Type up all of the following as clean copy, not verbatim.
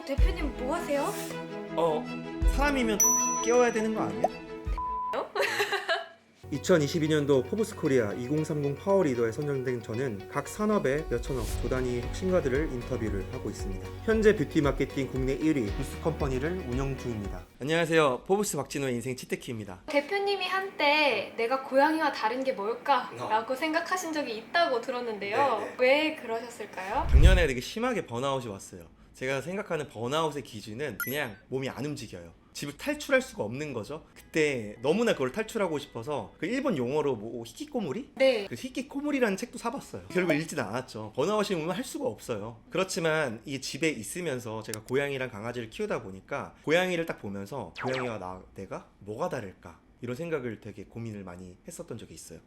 대표님 뭐 하세요? 사람이면 깨워야 되는 거 아니야? 2022년도 포브스 코리아 2030 파워 리더에 선정된 저는 각 산업의 몇천억 조단위 혁신가들을 인터뷰를 하고 있습니다. 현재 뷰티 마케팅 국내 1위 부스 컴퍼니를 운영 중입니다. 안녕하세요. 포브스 박진호의 인생 치트키입니다. 대표님이 한때 내가 고양이와 다른 게 뭘까라고 생각하신 적이 있다고 들었는데요. 네네. 왜 그러셨을까요? 작년에 되게 심하게 번아웃이 왔어요. 제가 생각하는 번아웃의 기준은 그냥 몸이 안 움직여요. 집을 탈출할 수가 없는 거죠. 그때 너무나 그걸 탈출하고 싶어서 그 일본 용어로 뭐 히키코모리? 네. 그 히키코모리라는 책도 사봤어요. 결국 읽지는 않았죠. 번아웃이 오면 할 수가 없어요. 그렇지만 이 집에 있으면서 제가 고양이랑 강아지를 키우다 보니까 고양이를 딱 보면서 고양이와 내가 뭐가 다를까? 이런 생각을 되게 고민을 많이 했었던 적이 있어요.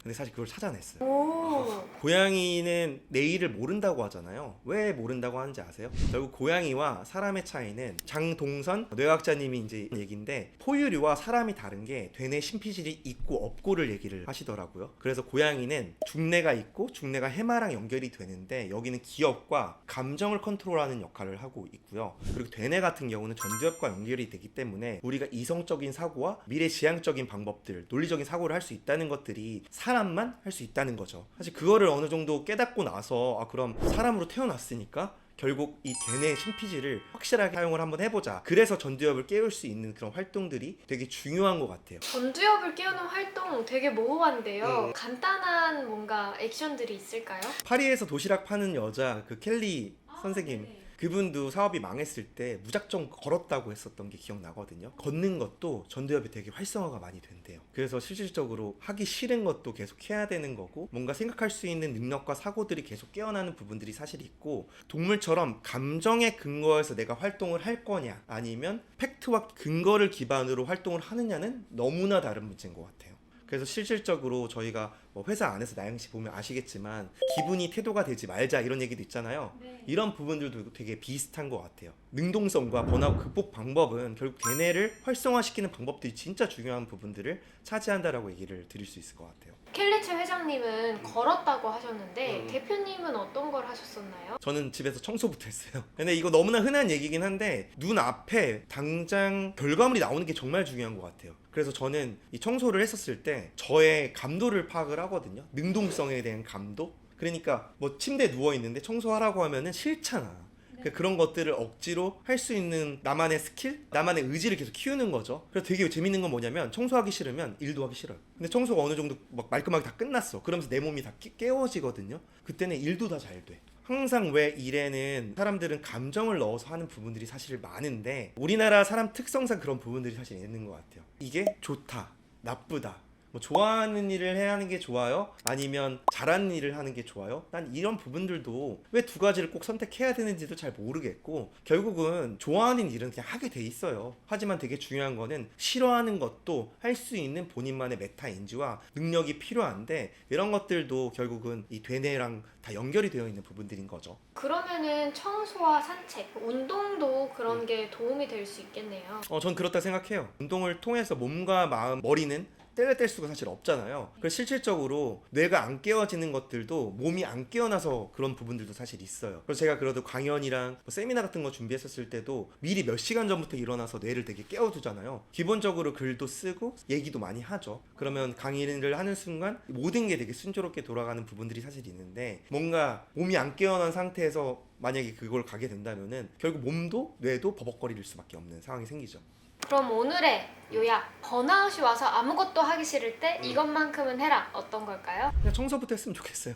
근데 사실 그걸 찾아냈어요. 오. 고양이는 내일을 모른다고 하잖아요. 왜 모른다고 하는지 아세요? 결국 고양이와 사람의 차이는 장동선 뇌학자님이 이제 얘기인데, 포유류와 사람이 다른 게 되뇌 심피질이 있고 없고를 얘기를 하시더라고요. 그래서 고양이는 중뇌가 있고 중뇌가 해마랑 연결이 되는데, 여기는 기억과 감정을 컨트롤하는 역할을 하고 있고요. 그리고 되뇌 같은 경우는 전두엽과 연결이 되기 때문에 우리가 이성적인 사고와 미래지향적인 방법들, 논리적인 사고를 할 수 있다는 것들이 사람만 할 수 있다는 거죠. 사실 그거를 어느 정도 깨닫고 나서 그럼 사람으로 태어났으니까 결국 이 되뇌 심피지를 확실하게 사용을 한번 해보자. 그래서 전두엽을 깨울 수 있는 그런 활동들이 되게 중요한 것 같아요. 전두엽을 깨우는 활동 되게 모호한데요. 간단한 뭔가 액션들이 있을까요? 파리에서 도시락 파는 여자 그 켈리 선생님, 네. 그분도 사업이 망했을 때 무작정 걸었다고 했었던 게 기억나거든요. 걷는 것도 전두엽이 되게 활성화가 많이 된대요. 그래서 실질적으로 하기 싫은 것도 계속 해야 되는 거고, 뭔가 생각할 수 있는 능력과 사고들이 계속 깨어나는 부분들이 사실 있고, 동물처럼 감정에 근거해서 내가 활동을 할 거냐 아니면 팩트와 근거를 기반으로 활동을 하느냐는 너무나 다른 문제인 것 같아요. 그래서 실질적으로 저희가 뭐 회사 안에서 나영씨 보면 아시겠지만 기분이 태도가 되지 말자 이런 얘기도 있잖아요. 네. 이런 부분들도 되게 비슷한 것 같아요. 능동성과 번아웃 극복 방법은 결국 대뇌를 활성화시키는 방법들이 진짜 중요한 부분들을 차지한다라고 얘기를 드릴 수 있을 것 같아요. 켈리츠 회장님은 걸었다고 하셨는데 대표님은 어떤 걸 하셨었나요? 저는 집에서 청소부터 했어요. 근데 이거 너무나 흔한 얘기긴 한데 눈앞에 당장 결과물이 나오는 게 정말 중요한 것 같아요. 그래서 저는 이 청소를 했었을 때 저의 감도를 파악을 하거든요. 능동성에 대한 감도. 그러니까 뭐 침대에 누워있는데 청소하라고 하면은 싫잖아. 그런 것들을 억지로 할 수 있는 나만의 스킬, 나만의 의지를 계속 키우는 거죠. 그래서 되게 재밌는 건 뭐냐면, 청소하기 싫으면 일도 하기 싫어요. 근데 청소가 어느 정도 막 말끔하게 다 끝났어. 그러면서 내 몸이 다 깨워지거든요. 그때는 일도 다 잘 돼. 항상 왜 일에는 사람들은 감정을 넣어서 하는 부분들이 사실 많은데, 우리나라 사람 특성상 그런 부분들이 사실 있는 것 같아요. 이게 좋다, 나쁘다, 뭐 좋아하는 일을 해야 하는 게 좋아요? 아니면 잘하는 일을 하는 게 좋아요? 난 이런 부분들도 왜 두 가지를 꼭 선택해야 되는지도 잘 모르겠고, 결국은 좋아하는 일은 그냥 하게 돼 있어요. 하지만 되게 중요한 거는 싫어하는 것도 할 수 있는 본인만의 메타인지와 능력이 필요한데, 이런 것들도 결국은 이 되뇌랑 다 연결이 되어 있는 부분들인 거죠. 그러면은 청소와 산책, 운동도 그런 게 도움이 될 수 있겠네요. 전 그렇다 생각해요. 운동을 통해서 몸과 마음, 머리는 뗄 수가 사실 없잖아요. 그래서 실질적으로 뇌가 안 깨어지는 것들도 몸이 안 깨어나서 그런 부분들도 사실 있어요. 그래서 제가 그래도 강연이랑 뭐 세미나 같은 거 준비했었을 때도 미리 몇 시간 전부터 일어나서 뇌를 되게 깨워두잖아요. 기본적으로 글도 쓰고 얘기도 많이 하죠. 그러면 강의를 하는 순간 모든 게 되게 순조롭게 돌아가는 부분들이 사실 있는데, 뭔가 몸이 안 깨어난 상태에서 만약에 그걸 가게 된다면은 결국 몸도 뇌도 버벅거릴 수밖에 없는 상황이 생기죠. 그럼 오늘의 요약, 번아웃이 와서 아무것도 하기 싫을 때 이것만큼은 해라, 어떤 걸까요? 그냥 청소부터 했으면 좋겠어요.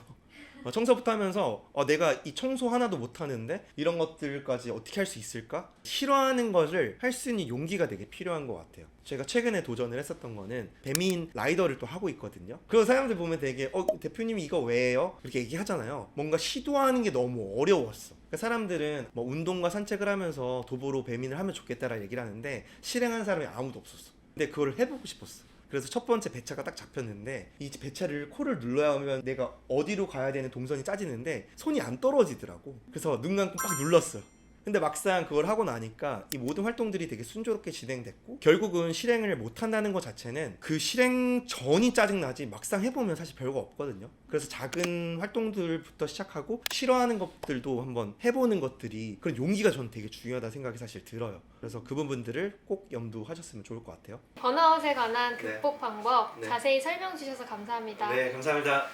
청소부터 하면서 내가 이 청소 하나도 못하는데 이런 것들까지 어떻게 할 수 있을까? 싫어하는 것을 할 수 있는 용기가 되게 필요한 것 같아요. 제가 최근에 도전을 했었던 거는 배민 라이더를 또 하고 있거든요. 그래서 사람들 보면 되게 대표님이 이거 왜 해요? 그렇게 얘기하잖아요. 뭔가 시도하는 게 너무 어려웠어. 그러니까 사람들은 뭐 운동과 산책을 하면서 도보로 배민을 하면 좋겠다라는 얘기를 하는데, 실행하는 사람이 아무도 없었어. 근데 그걸 해보고 싶었어. 그래서 첫 번째 배차가 딱 잡혔는데, 이 배차를 코를 눌러야 하면 내가 어디로 가야 되는 동선이 짜지는데 손이 안 떨어지더라고. 그래서 눈 감고 빡 눌렀어요. 근데 막상 그걸 하고 나니까 이 모든 활동들이 되게 순조롭게 진행됐고 결국은 실행을 못한다는 것 자체는 그 실행 전이 짜증나지 막상 해보면 사실 별거 없거든요. 그래서 작은 활동들부터 시작하고 싫어하는 것들도 한번 해보는 것들이 그런 용기가 저는 되게 중요하다 생각이 사실 들어요. 그래서 그 부분들을 꼭 염두하셨으면 좋을 것 같아요. 번아웃에 관한 네. 극복 방법 네. 자세히 설명 주셔서 감사합니다. 감사합니다.